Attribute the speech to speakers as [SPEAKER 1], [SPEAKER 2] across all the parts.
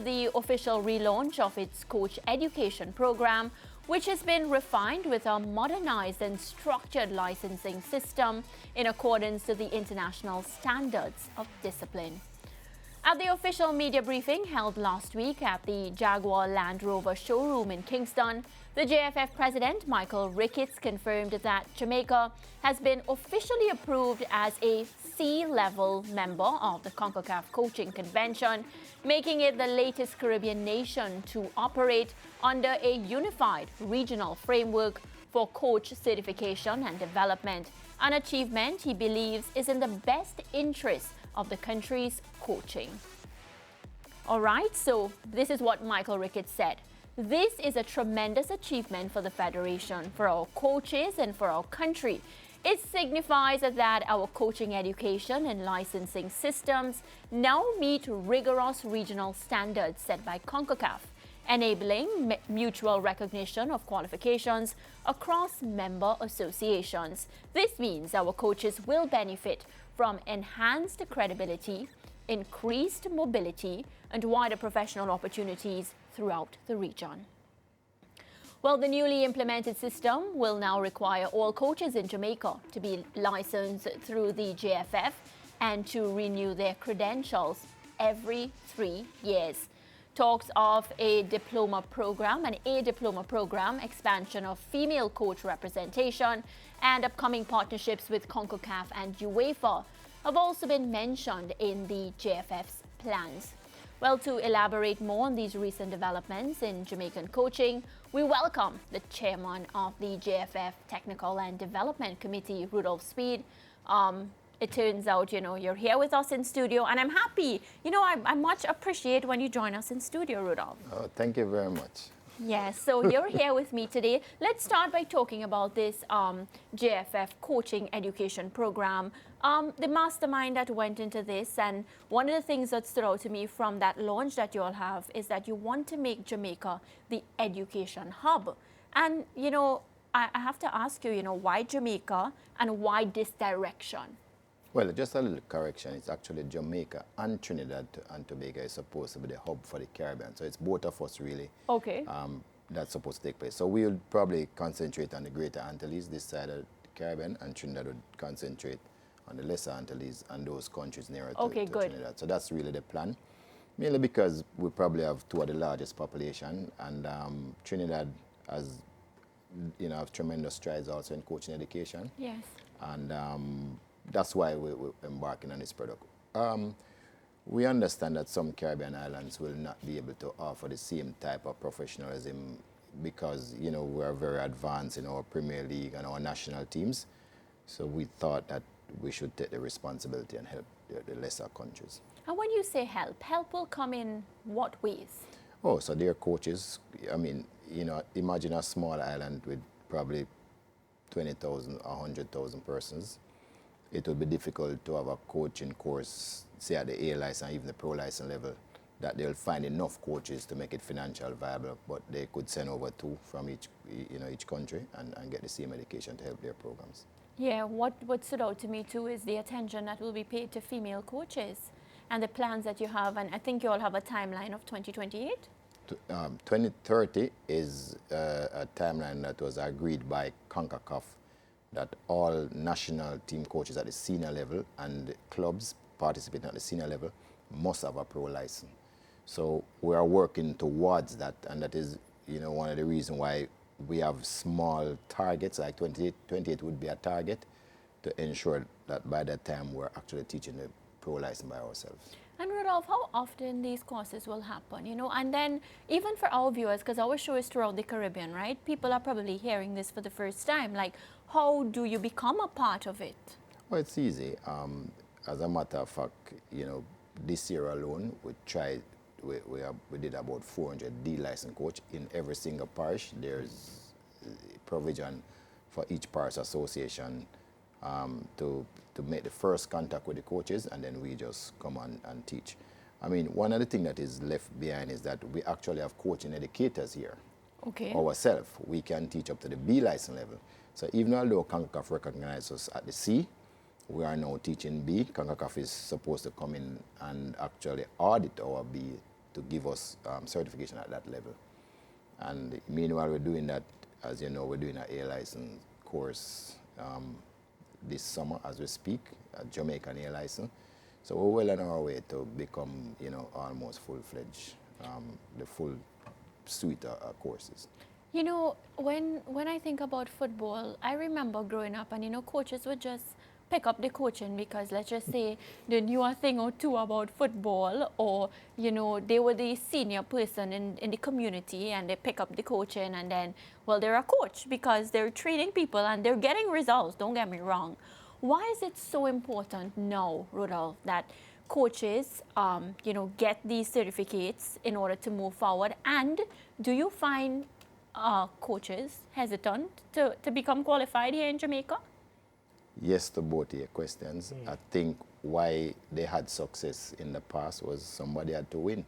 [SPEAKER 1] The official relaunch of its coach education program, which has been refined with a modernized and structured licensing system in accordance to the international standards of discipline. At the official media briefing held last week at the Jaguar Land Rover showroom in Kingston, the JFF president, Michael Ricketts, confirmed that Jamaica has been officially approved as a C-level member of the CONCACAF Coaching Convention, making it the latest Caribbean nation to operate under a unified regional framework for coach certification and development, an achievement he believes is in the best interest of the country's coaching. All right, so this is what Michael Ricketts said. This is a tremendous achievement for the Federation, for our coaches, and for our country. It signifies that our coaching education and licensing systems now meet rigorous regional standards set by CONCACAF, enabling mutual recognition of qualifications across member associations. This means our coaches will benefit from enhanced credibility, increased mobility, and wider professional opportunities throughout the region. Well, the newly implemented system will now require all coaches in Jamaica to be licensed through the JFF and to renew their credentials every 3 years. Talks of a diploma program, expansion of female coach representation, and upcoming partnerships with CONCACAF and UEFA have also been mentioned in the JFF's plans. Well, to elaborate more on these recent developments in Jamaican coaching, we welcome the chairman of the JFF Technical and Development Committee, Rudolph Speed. It turns out, you're here with us in studio, and I'm happy. I much appreciate when you join us in studio, Rudolph.
[SPEAKER 2] Oh, thank you very much.
[SPEAKER 1] Yes, so you're here with me today. Let's start by talking about this JFF coaching education program. The mastermind that went into this, and one of the things that stood out to me from that launch that you all have is that you want to make Jamaica the education hub. And, I have to ask you, why Jamaica and why this direction?
[SPEAKER 2] Well, just a little correction. It's actually Jamaica and Trinidad and Tobago is supposed to be the hub for the Caribbean. So it's both of us, really.
[SPEAKER 1] Okay.
[SPEAKER 2] That's supposed to take place. So we'll probably concentrate on the Greater Antilles, this side of the Caribbean, and Trinidad would concentrate on the Lesser Antilles and those countries nearer to Trinidad. So that's really the plan. Mainly because we probably have two of the largest population, and Trinidad has, have tremendous strides also in coaching education.
[SPEAKER 1] Yes.
[SPEAKER 2] And that's why we're embarking on this product. We understand that some Caribbean islands will not be able to offer the same type of professionalism because, we are very advanced in our Premier League and our national teams. So we thought that we should take the responsibility and help the lesser countries.
[SPEAKER 1] And when you say help will come in what ways?
[SPEAKER 2] Oh, so their coaches, imagine a small island with probably 20,000, 100,000 persons. It would be difficult to have a coaching course, say at the A license, even the pro license level, that they'll find enough coaches to make it financially viable, but they could send over two from each country and get the same education to help their programs.
[SPEAKER 1] Yeah, what stood out to me too is the attention that will be paid to female coaches and the plans that you have, and I think you all have a timeline of 2028?
[SPEAKER 2] 2030 is a timeline that was agreed by CONCACAF, that all national team coaches at the senior level and clubs participating at the senior level must have a pro license. So we are working towards that, and that is, one of the reasons why we have small targets, like 28 would be a target, to ensure that by that time we're actually teaching the pro license by ourselves.
[SPEAKER 1] And Rudolph, how often these courses will happen, and then even for our viewers, because our show is throughout the Caribbean, right? People are probably hearing this for the first time. Like, how do you become a part of it?
[SPEAKER 2] Well, it's easy. As a matter of fact, this year alone, we did about 400 D-licensed coach in every single parish. There's provision for each parish association to make the first contact with the coaches, and then we just come on and teach. I mean, one of the things that is left behind is that we actually have coaching educators here.
[SPEAKER 1] Okay.
[SPEAKER 2] Ourselves. We can teach up to the B license level. So even although CONCACAF recognizes us at the C, we are now teaching B. CONCACAF is supposed to come in and actually audit our B to give us certification at that level. And meanwhile, we're doing that, as you know, we're doing an A license course this summer as we speak, a Jamaican A license. So we're well on our way to become, almost full-fledged, the full suite of courses.
[SPEAKER 1] You know, when I think about football, I remember growing up and, coaches would just pick up the coaching because let's just say they knew a thing or two about football or, they were the senior person in the community and they pick up the coaching and then, well, they're a coach because they're training people and they're getting results, don't get me wrong. Why is it so important now, Rudolph, that coaches, get these certificates in order to move forward? And do you find coaches hesitant to become qualified here in Jamaica?
[SPEAKER 2] Yes to both your questions. I think why they had success in the past was somebody had to win.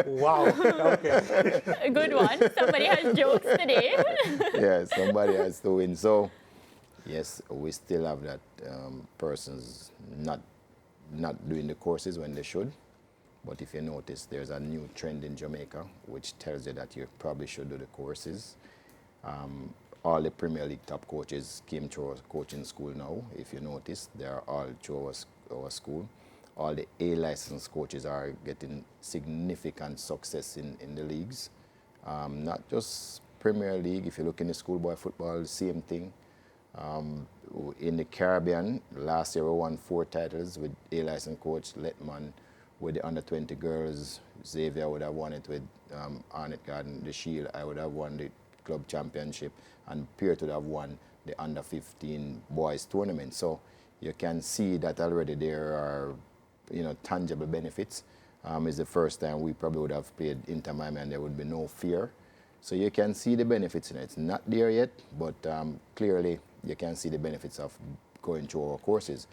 [SPEAKER 3] Wow. Okay.
[SPEAKER 1] A good one. Somebody has jokes today.
[SPEAKER 2] Yeah, somebody has to win. So, yes, we still have that persons not doing the courses when they should. But if you notice, there's a new trend in Jamaica which tells you that you probably should do the courses. All the Premier League top coaches came through our coaching school now. If you notice, they are all through our school. All the A-licensed coaches are getting significant success in the leagues. Not just Premier League. If you look in the schoolboy football, the same thing. In the Caribbean, last year we won 4 titles with A-licensed coach Letman. With the under-20 girls, Xavier would have won it with Arnett Garden, the Shield. I would have won the club championship, and Peart would have won the under-15 boys tournament. So you can see that already there are, tangible benefits. It's the first time we probably would have played Inter Miami and there would be no fear. So you can see the benefits in it. It's not there yet, but clearly you can see the benefits of going through our courses.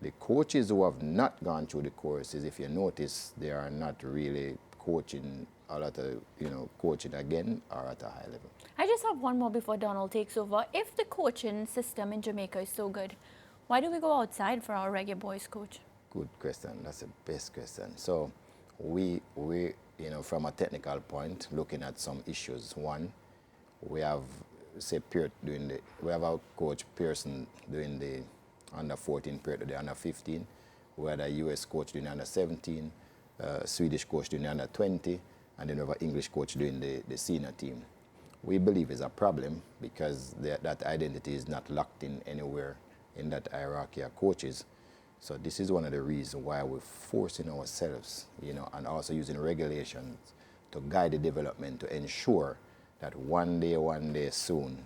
[SPEAKER 2] The coaches who have not gone through the courses, if you notice, they are not really coaching a lot of, coaching again or at a high level.
[SPEAKER 1] I just have one more before Donald takes over. If the coaching system in Jamaica is so good, why do we go outside for our Reggae Boyz coach?
[SPEAKER 2] Good question. That's the best question. So we from a technical point, looking at some issues. One, we have, say, Peart we have our coach Pearson doing the under-14 period to the under-15. We had a US coach doing the under-17, Swedish coach doing the under-20, and then we have an English coach doing the senior team. We believe it's a problem because that identity is not locked in anywhere in that hierarchy of coaches. So this is one of the reasons why we're forcing ourselves, and also using regulations to guide the development to ensure that one day soon,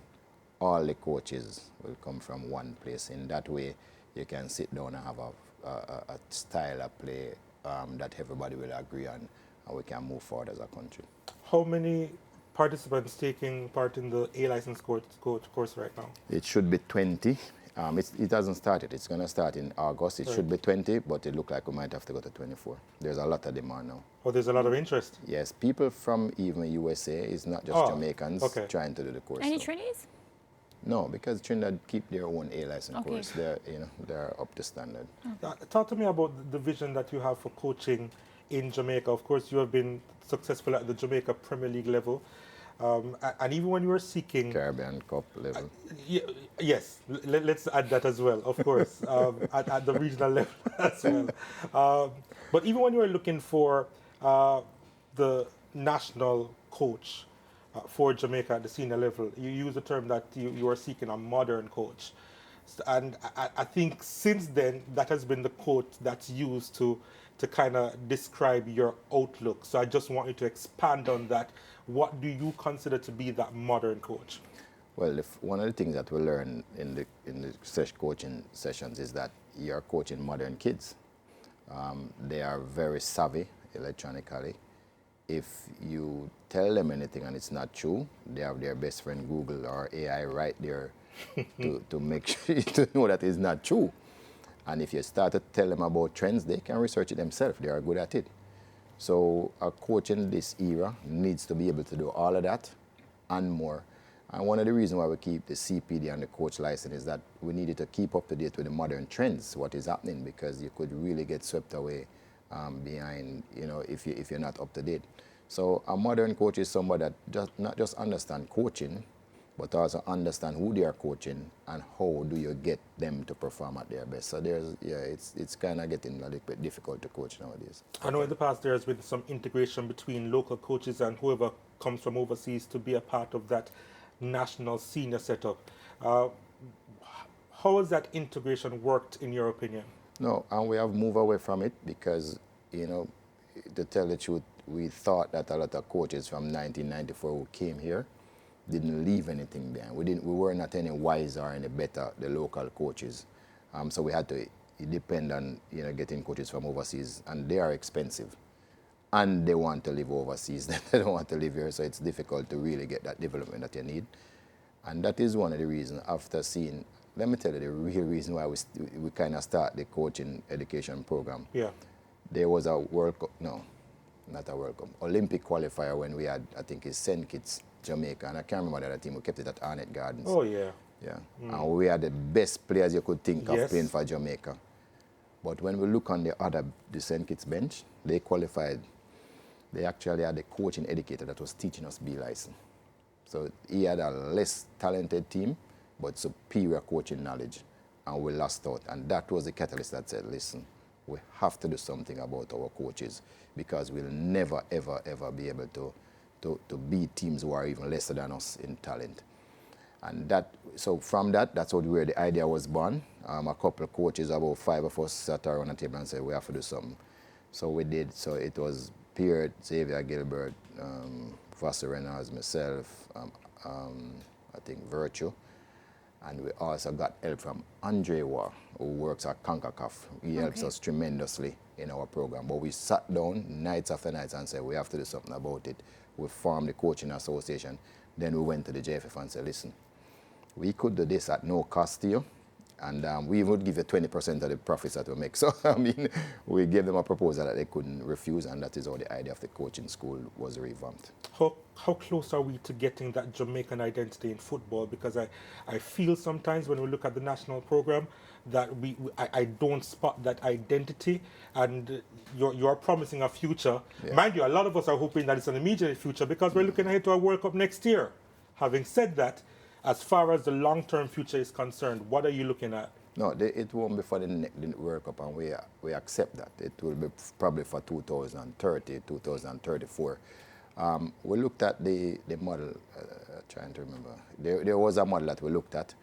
[SPEAKER 2] all the coaches will come from one place. In that way, you can sit down and have a style of play that everybody will agree on, and we can move forward as a country.
[SPEAKER 3] How many participants taking part in the A-license coach course right now?
[SPEAKER 2] It should be 20. It hasn't started. It's going to start in August. It should be 20, but it looks like we might have to go to 24. There's a lot of demand now.
[SPEAKER 3] Oh, there's a lot of interest?
[SPEAKER 2] Yes, people from even USA. It's not just Jamaicans trying to do the course.
[SPEAKER 1] Any trainees?
[SPEAKER 2] No, because Trinidad keep their own A-license course. They're up to standard.
[SPEAKER 3] Talk to me about the vision that you have for coaching in Jamaica. Of course, you have been successful at the Jamaica Premier League level. And even when you were seeking...
[SPEAKER 2] Caribbean Cup level.
[SPEAKER 3] Yes, let's add that as well, of course, at the regional level as well. But even when you were looking for the national coach for Jamaica at the senior level, you use the term that you are seeking a modern coach. And I think since then, that has been the quote that's used to kind of describe your outlook. So I just want you to expand on that. What do you consider to be that modern coach?
[SPEAKER 2] Well, one of the things that we learn in the coaching sessions is that you're coaching modern kids. They are very savvy electronically. If you tell them anything and it's not true, they have their best friend Google or AI right there to make sure to know that it's not true. And if you start to tell them about trends, they can research it themselves. They are good at it. So a coach in this era needs to be able to do all of that and more. And one of the reasons why we keep the CPD and the coach license is that we needed to keep up to date with the modern trends, what is happening, because you could really get swept away behind, if you're not up to date. So a modern coach is somebody that not just understand coaching, but also understand who they are coaching and how do you get them to perform at their best. So it's kind of getting a little bit difficult to coach nowadays.
[SPEAKER 3] I know in the past there has been some integration between local coaches and whoever comes from overseas to be a part of that national senior setup. How has that integration worked in your opinion?
[SPEAKER 2] No, and we have moved away from it because, to tell the truth, we thought that a lot of coaches from 1994 who came here didn't leave anything behind. We were not any wiser or any better, the local coaches. So we had to depend on getting coaches from overseas, and they are expensive. And they want to live overseas. They don't want to live here, so it's difficult to really get that development that you need. And that is one of the reasons after seeing, let me tell you the real reason why we kind of start the coaching education program.
[SPEAKER 3] Yeah.
[SPEAKER 2] There was a World Cup, no, not a World Cup, Olympic qualifier when we had, I think it's St. Kitts, Jamaica, and I can't remember the other team. We kept it at Arnett Gardens.
[SPEAKER 3] Oh, yeah.
[SPEAKER 2] Yeah. And we had the best players you could think of playing for Jamaica. But when we look on the St. Kitts bench, they qualified. They actually had a coaching educator that was teaching us B license. So he had a less talented team, but superior coaching knowledge, and we lost out. And that was the catalyst that said, listen, we have to do something about our coaches because we'll never, ever, ever be able to beat teams who are even lesser than us in talent. And so from that's where the idea was born. A couple of coaches, about 5 of us, sat around the table and said, we have to do something. So we did. So it was Pierre, Xavier Gilbert, Foster Reynolds, myself, I think Virtue. And we also got help from Andre War, who works at CONCACAF. He helps us tremendously in our program. But we sat down nights after nights and said, we have to do something about it. We formed the coaching association. Then we went to the JFF and said, listen, we could do this at no cost to you. And we would give you 20% of the profits that we make. So, I mean, we gave them a proposal that they couldn't refuse, and that is how the idea of the coaching school was revamped.
[SPEAKER 3] How close are we to getting that Jamaican identity in football? Because I feel sometimes when we look at the national program that I don't spot that identity, and you're promising a future. Yeah. Mind you, a lot of us are hoping that it's an immediate future because we're looking ahead to a World Cup next year. Having said that, as far as the long-term future is concerned, what are you looking at?
[SPEAKER 2] No, it won't be for the World Cup, and we accept that. It will be probably for 2030, 2034. We looked at the model, trying to remember. There was a model that we looked at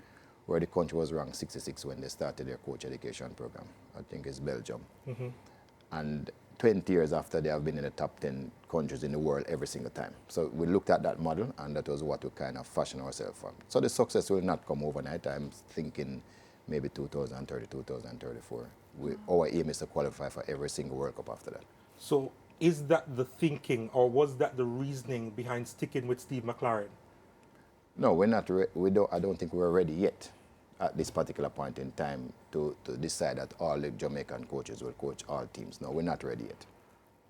[SPEAKER 2] where the country was ranked 66 when they started their coach education program. I think it's Belgium. Mm-hmm. And 20 years after, they have been in the top 10 countries in the world every single time. So we looked at that model, and that was what we kind of fashioned ourselves from. So the success will not come overnight. I'm thinking maybe 2030, 2034. Our aim is to qualify for every single World Cup after that.
[SPEAKER 3] So is that the thinking, or was that the reasoning behind sticking with Steve McLaren?
[SPEAKER 2] No, we're not. I don't think we're ready yet at this particular point in time to decide that all the Jamaican coaches will coach all teams. No, we're not ready yet.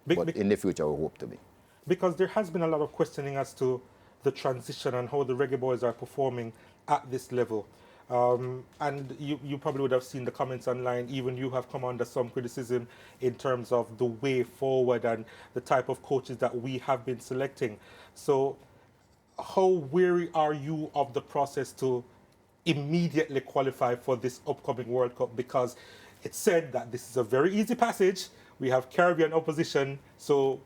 [SPEAKER 2] But in the future, we hope to be. Because
[SPEAKER 3] there has been a lot of questioning as to the transition and how the Reggae Boyz are performing at this level. And you probably would have seen the comments online. Even you have come under some criticism in terms of the way forward and the type of coaches that we have been selecting. So how weary are you of the process to immediately qualify for this upcoming World Cup? Because it's said that this is a very easy passage. We have Caribbean opposition. So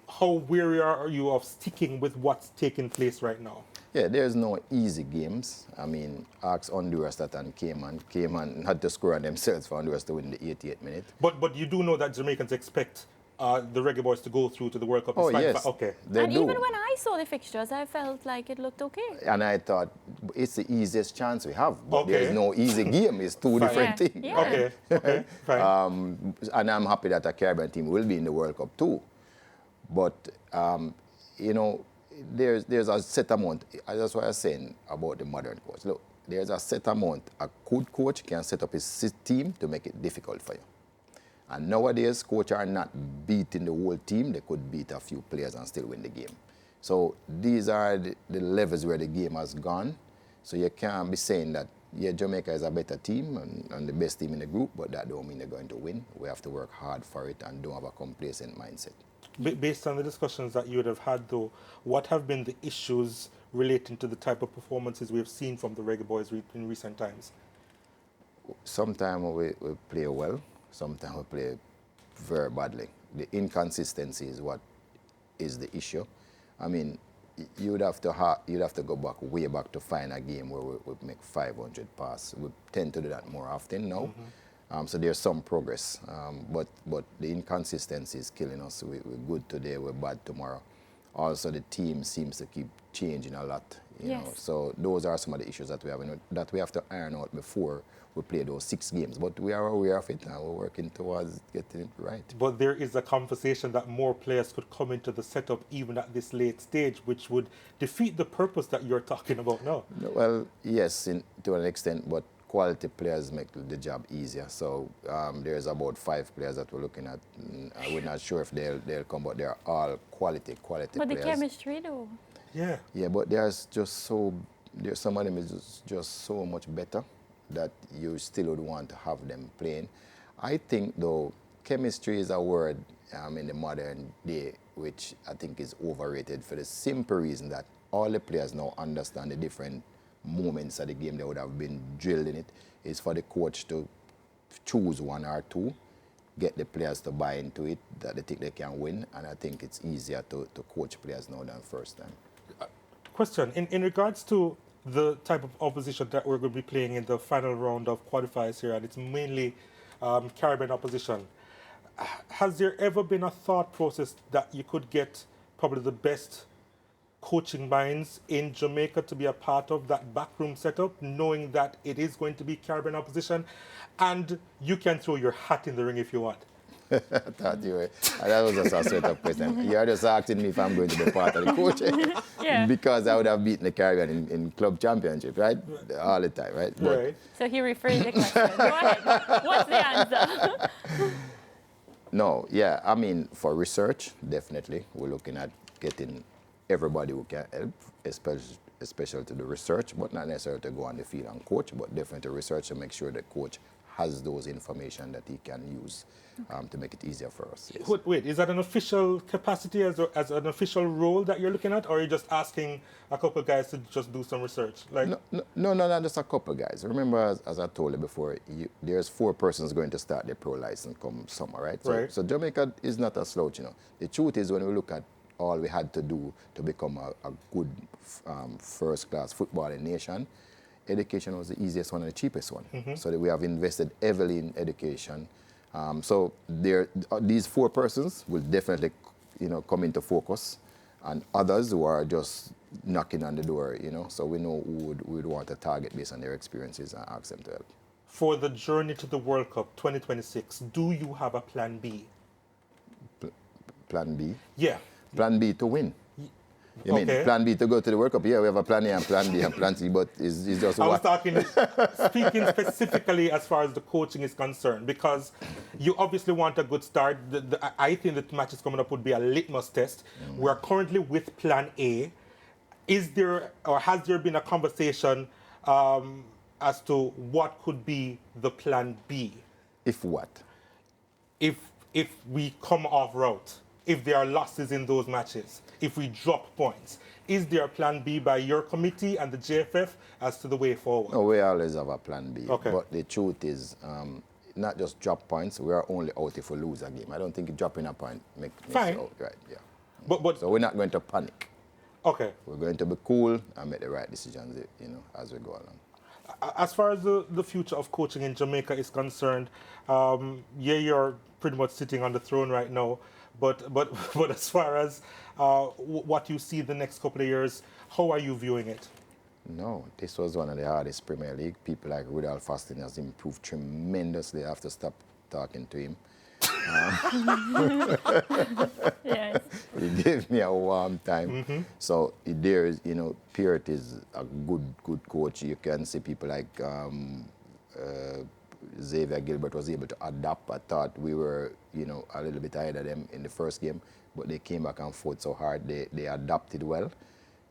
[SPEAKER 3] how weary are you of sticking with what's taking place right now?
[SPEAKER 2] Yeah, there's no easy games. I mean, ask Honduras that and Cayman had to score on themselves for Honduras to win the 88th minute.
[SPEAKER 3] But you do know that Jamaicans expect the Reggae Boyz to go through to the World Cup.
[SPEAKER 2] Oh, yes.
[SPEAKER 3] Okay.
[SPEAKER 1] And even when I saw the fixtures, I felt like it looked okay.
[SPEAKER 2] And I thought, it's the easiest chance we have. But there's no easy game. It's two different things.
[SPEAKER 3] Yeah. Right? Okay, fine.
[SPEAKER 2] And I'm happy that a Caribbean team will be in the World Cup too. But, you know, there's a set amount. That's what I was saying about the modern coach. Look, there's a set amount. A good coach can set up his team to make it difficult for you. And nowadays, coaches are not beating the whole team. They could beat a few players and still win the game. So these are the levels where the game has gone. So you can't be saying that yeah, Jamaica is a better team and the best team in the group, but that don't mean they're going to win. We have to work hard for it and don't have a complacent mindset.
[SPEAKER 3] Based on the discussions that you would have had, though, what have been the issues relating to the type of performances we have seen from the Reggae Boyz in recent times?
[SPEAKER 2] Sometimes we play well, sometimes we play very badly. The inconsistency is what is the issue. I mean, you'd have to go back, way back to find a game where we make 500 passes. We tend to do that more often now. So there's some progress, but the inconsistency is killing us. We're good today, we're bad tomorrow. Also, the team seems to keep changing a lot, you know. So those are some of the issues that we have to iron out before we play those 6 games. But we are aware of it and we're working towards getting it right.
[SPEAKER 3] But there is a conversation that more players could come into the setup even at this late stage, which would defeat the purpose that you're talking about now.
[SPEAKER 2] Well, yes, to an extent, but quality players make the job easier. So there's about 5 players that we're looking at. We're not sure if they'll come, but they're all quality
[SPEAKER 1] But
[SPEAKER 2] players.
[SPEAKER 1] the chemistry, though.
[SPEAKER 3] Yeah.
[SPEAKER 2] Yeah, but there's some of them is just so much better that you still would want to have them playing. I think, though, chemistry is a word in the modern day which I think is overrated for the simple reason that all the players now understand the different moments of the game. They would have been drilled in it. It's for the coach to choose 1 or 2, get the players to buy into it, that they think they can win, and I think it's easier to coach players now than first time.
[SPEAKER 3] Question, in regards to the type of opposition that we're going to be playing in the final round of qualifiers here, and it's mainly Caribbean opposition, has there ever been a thought process that you could get probably the best coaching minds in Jamaica to be a part of that backroom setup, knowing that it is going to be Caribbean opposition, and you can throw your hat in the ring if you want?
[SPEAKER 2] I thought you were. That was just a straight up question. You're just asking me if I'm going to be part of the coaching.
[SPEAKER 1] Yeah.
[SPEAKER 2] Because I would have beaten the Caribbean in club championship, right? All the time, right?
[SPEAKER 3] Right.
[SPEAKER 1] So he rephrased the question. Go ahead. What's the answer?
[SPEAKER 2] No, yeah, I mean, for research, definitely. We're looking at getting everybody who can help, especially to the research, but not necessarily to go on the field and coach, but definitely research to make sure the coach has those information that he can use to make it easier for us. Yes.
[SPEAKER 3] Wait, is that an official capacity as an official role that you're looking at, or are you just asking a couple of guys to just do some research? Like,
[SPEAKER 2] No, not just a couple of guys. Remember, as I told you before, there's 4 persons going to start their pro license come summer, right?
[SPEAKER 3] Right.
[SPEAKER 2] So Jamaica is not a slouch, you know. The truth is, when we look at all we had to do to become a good first-class footballing nation, education was the easiest one and the cheapest one. So that we have invested heavily in education. So these 4 persons will definitely, come into focus, and others who are just knocking on the door, So we know who we'd want to target based on their experiences and ask them to help.
[SPEAKER 3] for the journey to the World Cup 2026, do you have a plan B?
[SPEAKER 2] Plan B?
[SPEAKER 3] Yeah.
[SPEAKER 2] Plan B to win. You
[SPEAKER 3] Okay.
[SPEAKER 2] mean plan B to go to the World Cup? Yeah, we have a plan A and plan B and plan C, but it's just
[SPEAKER 3] I was
[SPEAKER 2] what?
[SPEAKER 3] speaking specifically as far as the coaching is concerned, because you obviously want a good start. I think the matches coming up would be a litmus test. We are currently with plan A. Is there, or has there been a conversation as to what could be the plan B?
[SPEAKER 2] If what?
[SPEAKER 3] If we come off route, if there are losses in those matches, if we drop points, is there a plan B by your committee and the JFF as to the way forward?
[SPEAKER 2] No, we always have a plan B.
[SPEAKER 3] Okay.
[SPEAKER 2] But the truth is, not just drop points, we are only out if we lose a game. I don't think dropping a point makes
[SPEAKER 3] Fine.
[SPEAKER 2] it out, right? Yeah.
[SPEAKER 3] But
[SPEAKER 2] So we're not going to panic.
[SPEAKER 3] okay.
[SPEAKER 2] We're going to be cool and make the right decisions, as we go along.
[SPEAKER 3] As far as the future of coaching in Jamaica is concerned, you're pretty much sitting on the throne right now. But as far as what you see the next couple of years, how are you viewing it?
[SPEAKER 2] No, this was one of the hardest Premier League. People like Rudolph Fastin has improved tremendously. I have to stop talking to him.
[SPEAKER 1] Yes.
[SPEAKER 2] He gave me a warm time. So there is, Peart is a good coach. You can see people like Xavier Gilbert was able to adapt. I thought we were, a little bit ahead of them in the first game, but they came back and fought so hard. They adapted well.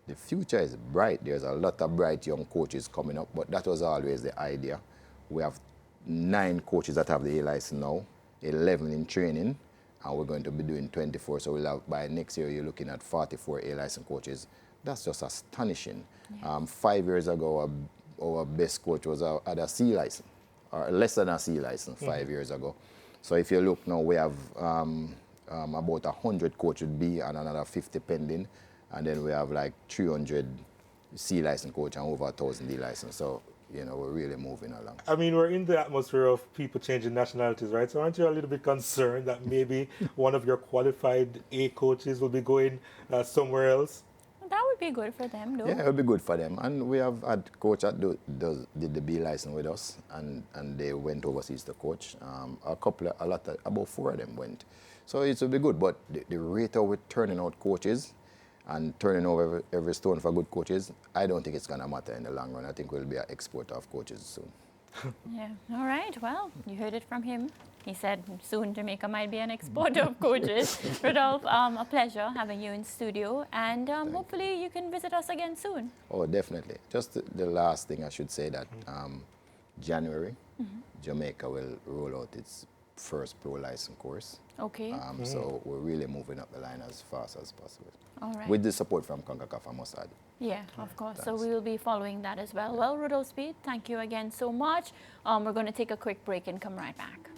[SPEAKER 2] the future is bright. There's a lot of bright young coaches coming up, but that was always the idea. We have 9 coaches that have the A license now, 11 in training, and we're going to be doing 24. So we'll have, by next year, you're looking at 44 A license coaches. That's just astonishing. Yes. 5 years ago, our best coach had a C license, or less than a C license 5 years ago. So if you look now, we have about 100 coaches B and another 50 pending, and then we have like 300 C license coach and over 1,000 D license. So, you know, we're really moving along.
[SPEAKER 3] I mean, we're in the atmosphere of people changing nationalities, right? So aren't you a little bit concerned that maybe one of your qualified A coaches will be going somewhere else?
[SPEAKER 1] That would be good for them, though.
[SPEAKER 2] Yeah, it would be good for them. And we have had coach that did the B license with us, and they went overseas to coach. About 4 of them went. So it will be good. But the rate of turning out coaches and turning over every stone for good coaches, I don't think it's going to matter in the long run. I think we'll be an exporter of coaches soon.
[SPEAKER 1] Yeah. All right. Well, you heard it from him. He said soon Jamaica might be an exporter of coaches. Rodolphe, a pleasure having you in studio, and hopefully you can visit us again soon.
[SPEAKER 2] Oh, definitely. Just the last thing I should say that January, Jamaica will roll out its first pro license course.
[SPEAKER 1] Okay.
[SPEAKER 2] So we're really moving up the line as fast as possible.
[SPEAKER 1] All right.
[SPEAKER 2] With the support from CONCACAF, I must add.
[SPEAKER 1] Yeah, of course.
[SPEAKER 2] Thanks.
[SPEAKER 1] So we will be following that as well. Well, Rodolphe Speed, thank you again so much. We're going to take a quick break and come right back.